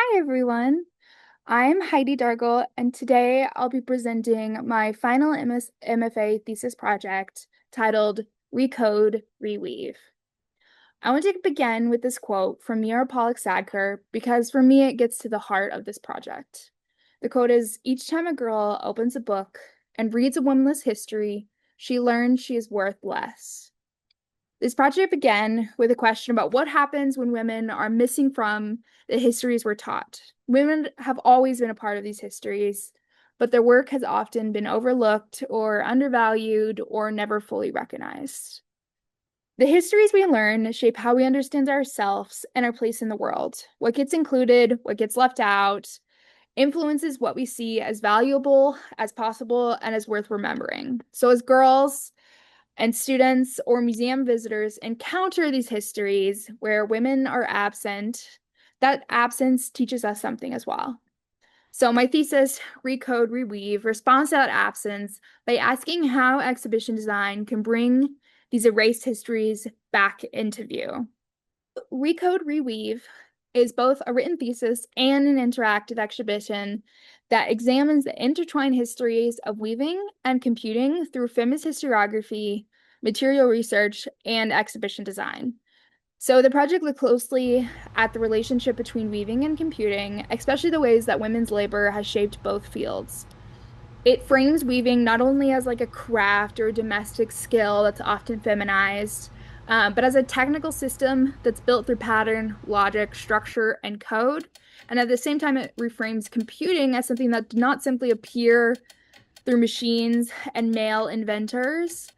Hi, everyone. I'm Heidi Dargle, and today I'll be presenting my final MFA thesis project titled Recode Re Weave. I want to begin with this quote from Mira Pollock-Sadker because for me it gets to the heart of this project. The quote is, "Each time a girl opens a book and reads a womanless history, she learns she is worth less." This project began with a question about what happens when women are missing from the histories we're taught. Women have always been a part of these histories, but their work has often been overlooked or undervalued or never fully recognized. The histories we learn shape how we understand ourselves and our place in the world. What gets included, what gets left out, influences what we see as valuable, as possible, and as worth remembering. So as girls, and students or museum visitors encounter these histories where women are absent, that absence teaches us something as well. So my thesis, Recode Re Weave, responds to that absence by asking how exhibition design can bring these erased histories back into view. Recode Re Weave is both a written thesis and an interactive exhibition that examines the intertwined histories of weaving and computing through feminist historiography, material research, and exhibition design. So the project looked closely at the relationship between weaving and computing, especially the ways that women's labor has shaped both fields. It frames weaving not only as like a craft or a domestic skill that's often feminized, but as a technical system that's built through pattern, logic, structure, and code. And at the same time, it reframes computing as something that did not simply appear through machines and male inventors,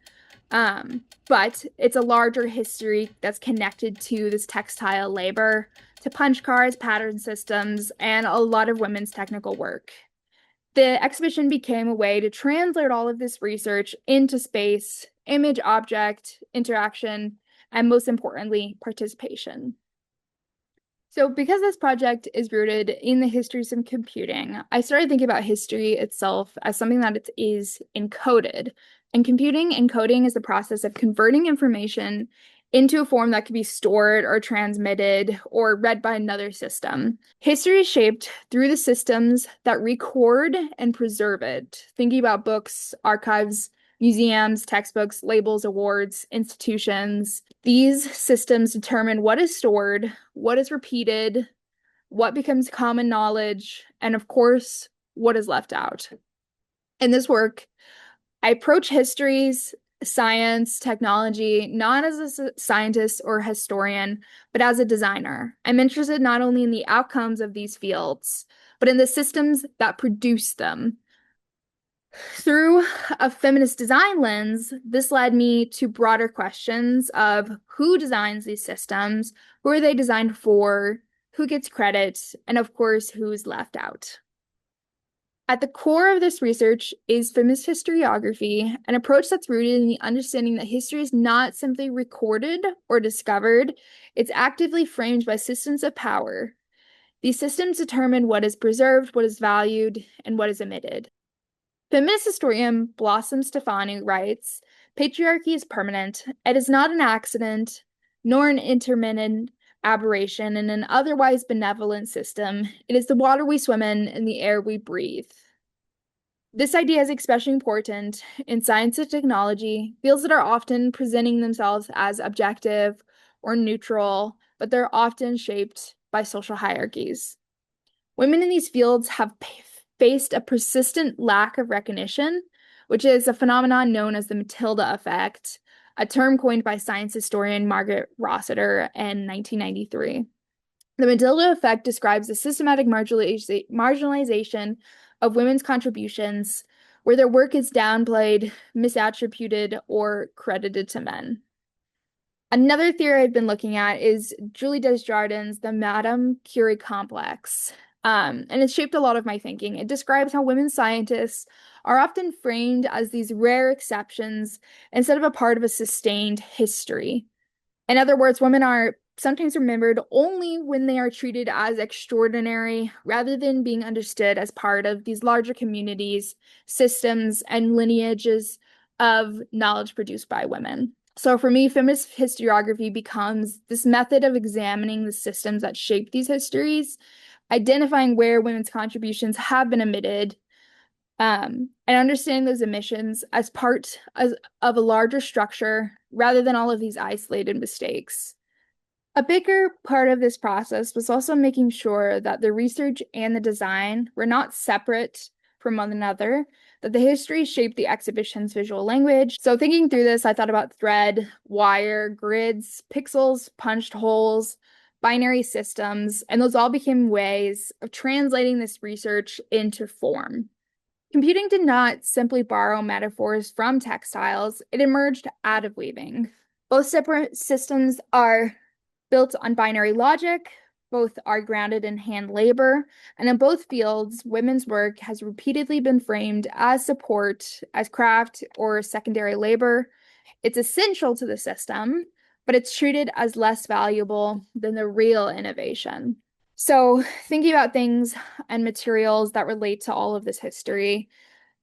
but it's a larger history that's connected to this textile labor, to punch cards, pattern systems, and a lot of women's technical work. The exhibition became a way to translate all of this research into space, image object, interaction, and most importantly, participation. So because this project is rooted in the histories of computing, I started thinking about history itself as something that it is encoded. And computing encoding is the process of converting information into a form that can be stored or transmitted or read by another system. History is shaped through the systems that record and preserve it. Thinking about books, archives, museums, textbooks, labels, awards, institutions. These systems determine what is stored, what is repeated, what becomes common knowledge, and of course, what is left out. In this work, I approach histories, science, technology, not as a scientist or historian, but as a designer. I'm interested not only in the outcomes of these fields, but in the systems that produce them. Through a feminist design lens, this led me to broader questions of who designs these systems, who are they designed for, who gets credit, and of course, who's left out. At the core of this research is feminist historiography, an approach that's rooted in the understanding that history is not simply recorded or discovered, it's actively framed by systems of power. These systems determine what is preserved, what is valued, and what is omitted. Feminist historian Blossom Stefanu writes, "Patriarchy is permanent. It is not an accident, nor an intermittent aberration in an otherwise benevolent system. It is the water we swim in and the air we breathe." This idea is especially important in science and technology, fields that are often presenting themselves as objective or neutral, but they're often shaped by social hierarchies. Women in these fields have faced a persistent lack of recognition, which is a phenomenon known as the Matilda effect, a term coined by science historian Margaret Rossiter in 1993. The Matilda effect describes the systematic marginalization of women's contributions, where their work is downplayed, misattributed, or credited to men. Another theory I've been looking at is Julie Desjardins' the Madame Curie complex. And it's shaped a lot of my thinking. It describes how women scientists are often framed as these rare exceptions instead of a part of a sustained history. In other words, women are sometimes remembered only when they are treated as extraordinary rather than being understood as part of these larger communities, systems, and lineages of knowledge produced by women. So for me, feminist historiography becomes this method of examining the systems that shape these histories identifying where women's contributions have been omitted, and understanding those omissions as of a larger structure rather than all of these isolated mistakes. A bigger part of this process was also making sure that the research and the design were not separate from one another, that the history shaped the exhibition's visual language. So thinking through this, I thought about thread, wire, grids, pixels, punched holes, binary systems, and those all became ways of translating this research into form. Computing did not simply borrow metaphors from textiles, it emerged out of weaving. Both separate systems are built on binary logic, both are grounded in hand labor, and in both fields, women's work has repeatedly been framed as support, as craft, or secondary labor. It's essential to the system, but it's treated as less valuable than the real innovation. So, thinking about things and materials that relate to all of this history,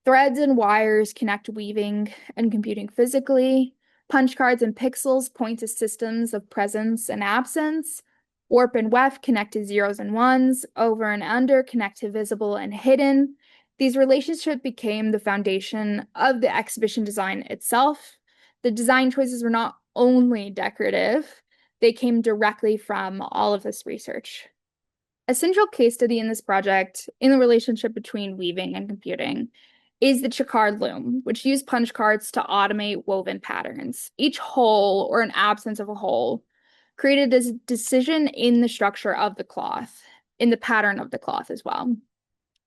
threads and wires connect weaving and computing physically. Punch cards and pixels point to systems of presence and absence. Warp and weft connect to zeros and ones. Over and under connect to visible and hidden. These relationships became the foundation of the exhibition design itself. The design choices were not only decorative, they came directly from all of this research. A central case study in this project, in the relationship between weaving and computing, is the Jacquard loom, which used punch cards to automate woven patterns. Each hole, or an absence of a hole, created a decision in the structure of the cloth, in the pattern of the cloth as well.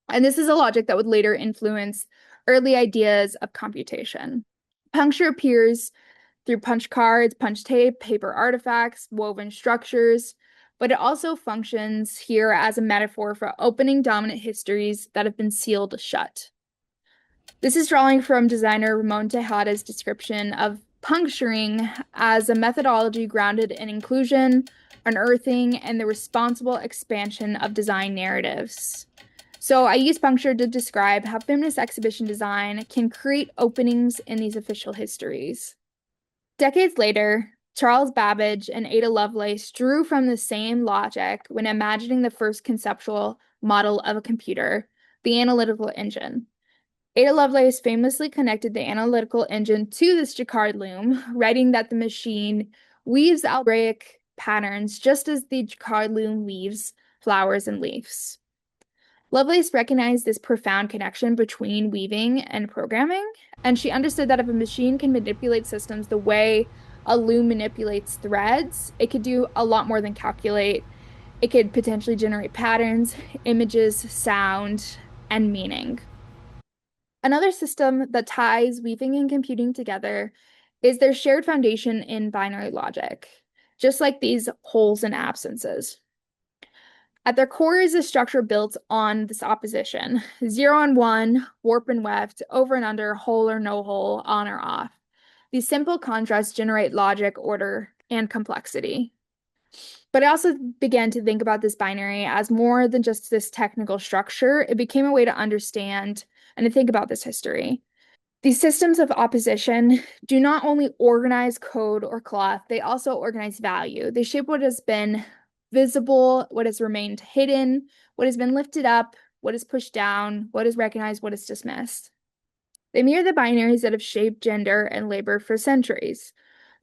And this is a logic that would later influence early ideas of computation. Puncture appears through punch cards, punch tape, paper artifacts, woven structures, but it also functions here as a metaphor for opening dominant histories that have been sealed shut. This is drawing from designer Ramon Tejada's description of puncturing as a methodology grounded in inclusion, unearthing, and the responsible expansion of design narratives. So I use puncture to describe how feminist exhibition design can create openings in these official histories. Decades later, Charles Babbage and Ada Lovelace drew from the same logic when imagining the first conceptual model of a computer, the analytical engine. Ada Lovelace famously connected the analytical engine to this Jacquard loom, writing that the machine weaves algebraic patterns just as the Jacquard loom weaves flowers and leaves. Lovelace recognized this profound connection between weaving and programming, and she understood that if a machine can manipulate systems the way a loom manipulates threads, it could do a lot more than calculate. It could potentially generate patterns, images, sound, and meaning. Another system that ties weaving and computing together is their shared foundation in binary logic, just like these holes and absences. At their core is a structure built on this opposition, 0 and 1, warp and weft, over and under, hole or no hole, on or off. These simple contrasts generate logic, order, and complexity. But I also began to think about this binary as more than just this technical structure. It became a way to understand and to think about this history. These systems of opposition do not only organize code or cloth, they also organize value. They shape what has been visible, what has remained hidden, what has been lifted up, what is pushed down, what is recognized, what is dismissed. They mirror the binaries that have shaped gender and labor for centuries.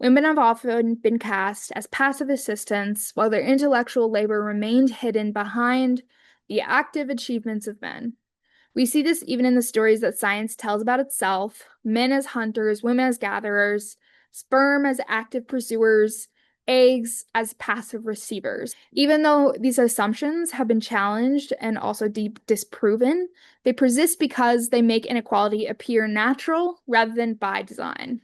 Women have often been cast as passive assistants, while their intellectual labor remained hidden behind the active achievements of men. We see this even in the stories that science tells about itself, men as hunters, women as gatherers, sperm as active pursuers, eggs as passive receivers. Even though these assumptions have been challenged and also disproven, they persist because they make inequality appear natural rather than by design.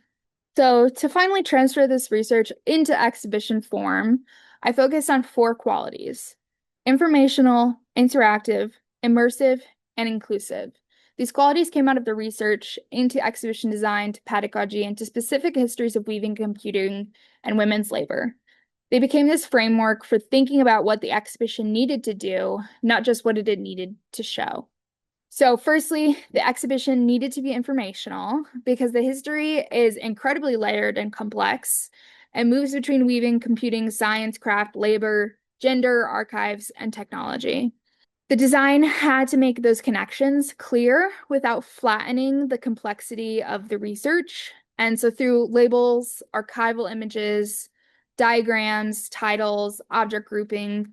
So to finally transfer this research into exhibition form, I focused on 4 qualities: informational, interactive, immersive, and inclusive. These qualities came out of the research into exhibition design, to pedagogy, and to specific histories of weaving, computing, and women's labor. They became this framework for thinking about what the exhibition needed to do, not just what it needed to show. So firstly, the exhibition needed to be informational because the history is incredibly layered and complex and moves between weaving, computing, science, craft, labor, gender, archives, and technology. The design had to make those connections clear without flattening the complexity of the research. And so through labels, archival images, diagrams, titles, object grouping,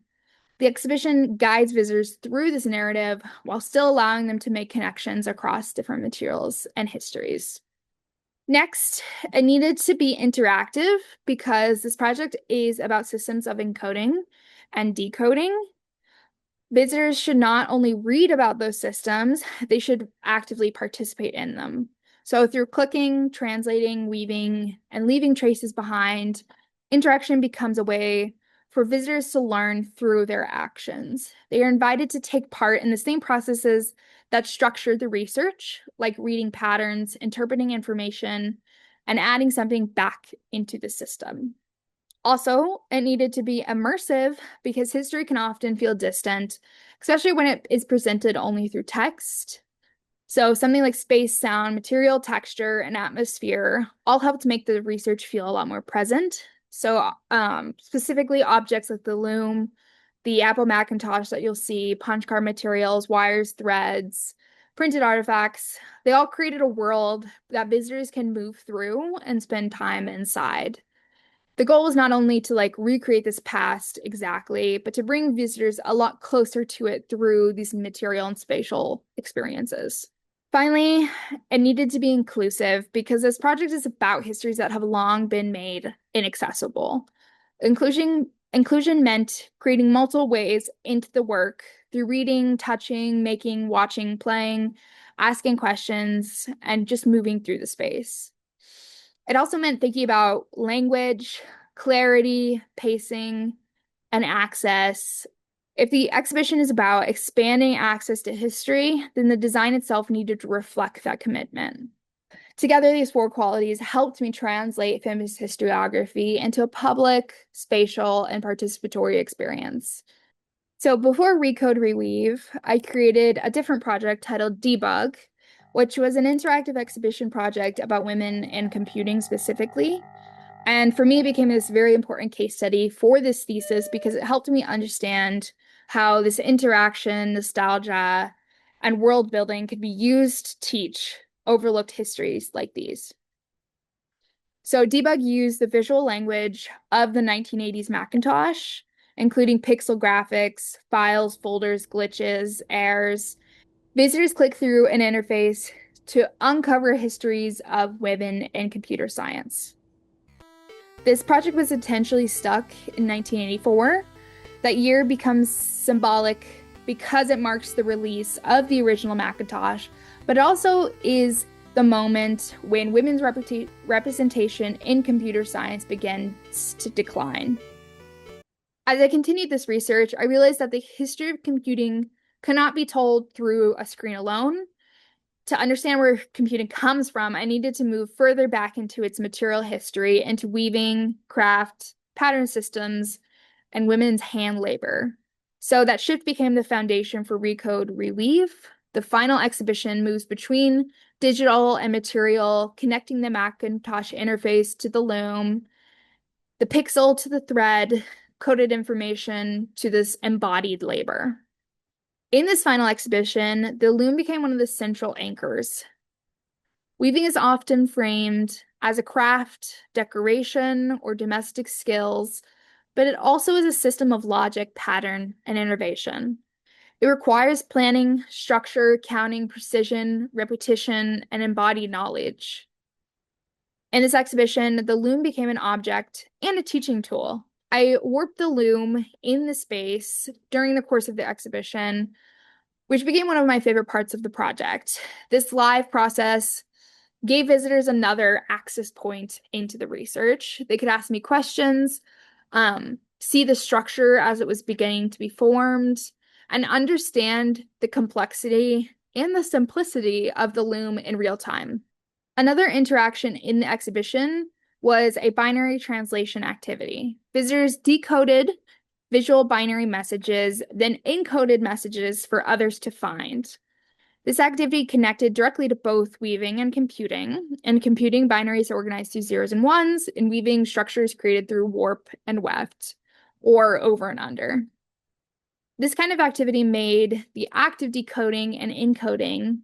the exhibition guides visitors through this narrative while still allowing them to make connections across different materials and histories. Next, it needed to be interactive because this project is about systems of encoding and decoding. Visitors should not only read about those systems, they should actively participate in them. So through clicking, translating, weaving, and leaving traces behind, interaction becomes a way for visitors to learn through their actions. They are invited to take part in the same processes that structure the research, like reading patterns, interpreting information, and adding something back into the system. Also, it needed to be immersive because history can often feel distant, especially when it is presented only through text. So something like space, sound, material, texture, and atmosphere all help to make the research feel a lot more present. So specifically objects like the Loom, the Apple Macintosh that you'll see, punch card materials, wires, threads, printed artifacts, they all created a world that visitors can move through and spend time inside. The goal was not only to recreate this past exactly, but to bring visitors a lot closer to it through these material and spatial experiences. Finally, it needed to be inclusive because this project is about histories that have long been made inaccessible. Inclusion meant creating multiple ways into the work through reading, touching, making, watching, playing, asking questions, and just moving through the space. It also meant thinking about language, clarity, pacing, and access. If the exhibition is about expanding access to history, then the design itself needed to reflect that commitment. Together, these four qualities helped me translate feminist historiography into a public, spatial, and participatory experience. So before Recode Re Weave, I created a different project titled Debug, which was an interactive exhibition project about women in computing specifically. And for me, it became this very important case study for this thesis because it helped me understand how this interaction, nostalgia, and world building could be used to teach overlooked histories like these. So Debug used the visual language of the 1980s Macintosh, including pixel graphics, files, folders, glitches, errors. Visitors click through an interface to uncover histories of women in computer science. This project was intentionally stuck in 1984. That year becomes symbolic because it marks the release of the original Macintosh, but it also is the moment when women's representation in computer science begins to decline. As I continued this research, I realized that the history of computing cannot be told through a screen alone. To understand where computing comes from, I needed to move further back into its material history, into weaving, craft, pattern systems, and women's hand labor. So that shift became the foundation for Recode Re Weave. The final exhibition moves between digital and material, connecting the Macintosh interface to the Loom, the pixel to the thread, coded information to this embodied labor. In this final exhibition, the loom became one of the central anchors. Weaving is often framed as a craft, decoration, or domestic skills, but it also is a system of logic, pattern, and innovation. It requires planning, structure, counting, precision, repetition, and embodied knowledge. In this exhibition, the loom became an object and a teaching tool. I warped the loom in the space during the course of the exhibition, which became one of my favorite parts of the project. This live process gave visitors another access point into the research. They could ask me questions, see the structure as it was beginning to be formed, and understand the complexity and the simplicity of the loom in real time. Another interaction in the exhibition was a binary translation activity. Visitors decoded visual binary messages, then encoded messages for others to find. This activity connected directly to both weaving and computing. In computing, binaries are organized through zeros and ones. In weaving, structures created through warp and weft, or over and under. This kind of activity made the act of decoding and encoding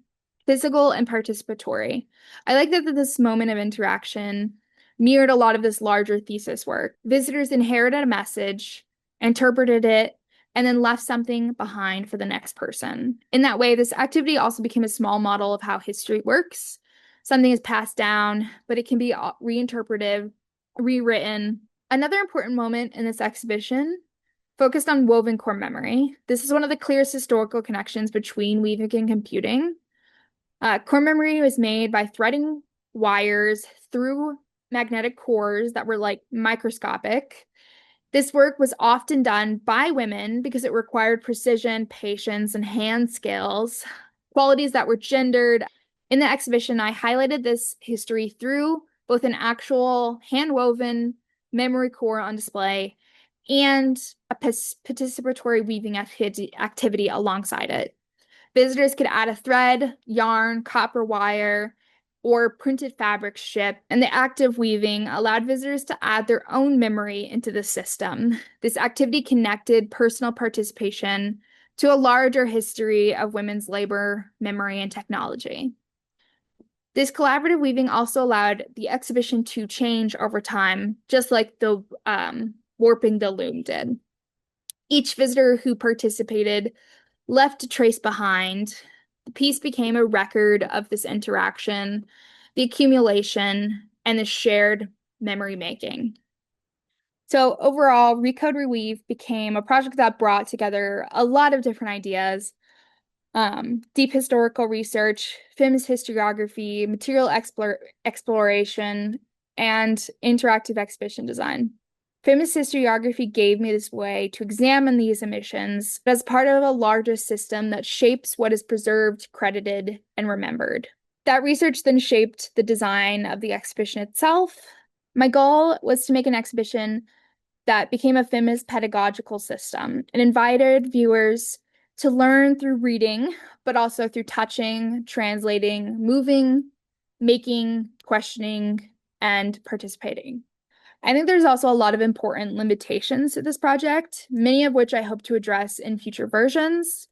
physical and participatory. I like that this moment of interaction mirrored a lot of this larger thesis work. Visitors inherited a message, interpreted it, and then left something behind for the next person. In that way, this activity also became a small model of how history works. Something is passed down, but it can be reinterpreted, rewritten. Another important moment in this exhibition focused on woven core memory. This is one of the clearest historical connections between weaving and computing. Core memory was made by threading wires through magnetic cores that were like microscopic. This work was often done by women because it required precision, patience, and hand skills, qualities that were gendered. In the exhibition, I highlighted this history through both an actual hand-woven memory core on display and a participatory weaving activity alongside it. Visitors could add a thread, yarn, copper wire, or printed fabric strip, and the act of weaving allowed visitors to add their own memory into the system. This activity connected personal participation to a larger history of women's labor, memory, and technology. This collaborative weaving also allowed the exhibition to change over time, just like the warping the loom did. Each visitor who participated left a trace behind. The piece became a record of this interaction, the accumulation, and the shared memory making. So overall, Recode Re Weave became a project that brought together a lot of different ideas: deep historical research, feminist historiography, material exploration, and interactive exhibition design. Feminist historiography gave me this way to examine these emissions as part of a larger system that shapes what is preserved, credited, and remembered. That research then shaped the design of the exhibition itself. My goal was to make an exhibition that became a feminist pedagogical system. It invited viewers to learn through reading, but also through touching, translating, moving, making, questioning, and participating. I think there's also a lot of important limitations to this project, many of which I hope to address in future versions.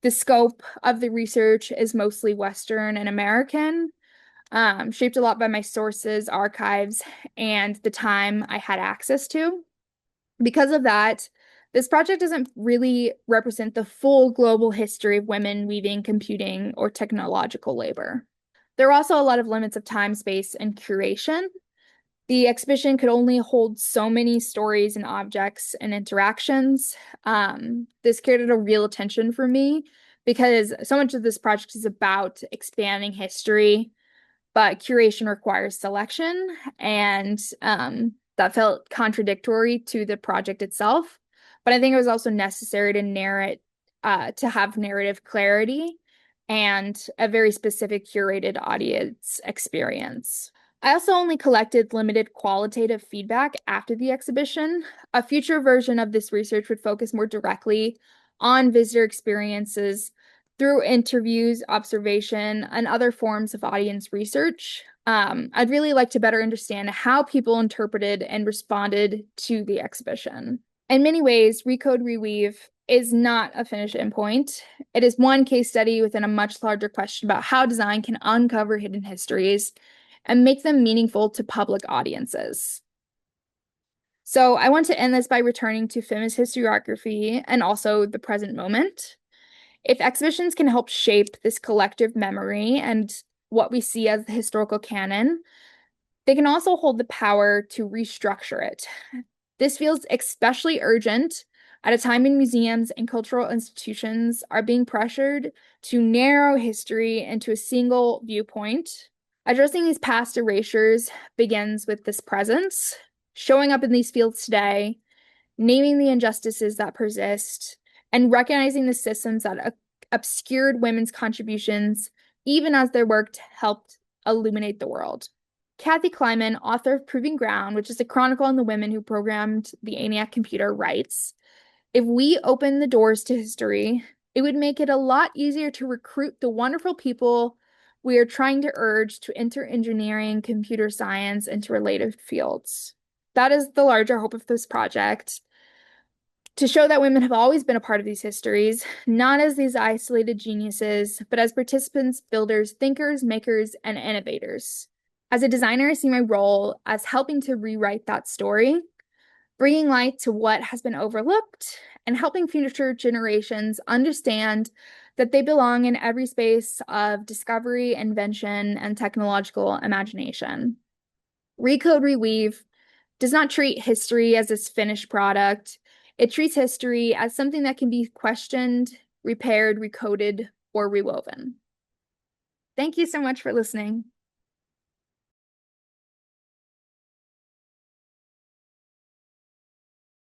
The scope of the research is mostly Western and American, shaped a lot by my sources, archives, and the time I had access to. Because of that, this project doesn't really represent the full global history of women weaving, computing, or technological labor. There are also a lot of limits of time, space, and curation. The exhibition could only hold so many stories and objects and interactions. This created a real tension for me because so much of this project is about expanding history, but curation requires selection, and that felt contradictory to the project itself. But I think it was also necessary to have narrative clarity and a very specific curated audience experience. I also only collected limited qualitative feedback after the exhibition. A future version of this research would focus more directly on visitor experiences through interviews, observation, and other forms of audience research. I'd really like to better understand how people interpreted and responded to the exhibition. In many ways, Recode Re Weave is not a finished endpoint. It is one case study within a much larger question about how design can uncover hidden histories and make them meaningful to public audiences. So I want to end this by returning to feminist historiography and also the present moment. If exhibitions can help shape this collective memory and what we see as the historical canon, they can also hold the power to restructure it. This feels especially urgent at a time when museums and cultural institutions are being pressured to narrow history into a single viewpoint. Addressing these past erasures begins with this presence, showing up in these fields today, naming the injustices that persist, and recognizing the systems that obscured women's contributions, even as their work helped illuminate the world. Kathy Kleiman, author of Proving Ground, which is a chronicle on the women who programmed the ENIAC computer, writes, "If we open the doors to history, it would make it a lot easier to recruit the wonderful people we are trying to urge to enter engineering, computer science, and to related fields." That is the larger hope of this project. to show that women have always been a part of these histories, not as these isolated geniuses, but as participants, builders, thinkers, makers, and innovators. As a designer, I see my role as helping to rewrite that story, bringing light to what has been overlooked, and helping future generations understand that they belong in every space of discovery, invention, and technological imagination. Recode Reweave does not treat history as its finished product. It treats history as something that can be questioned, repaired, recoded, or rewoven. Thank you so much for listening.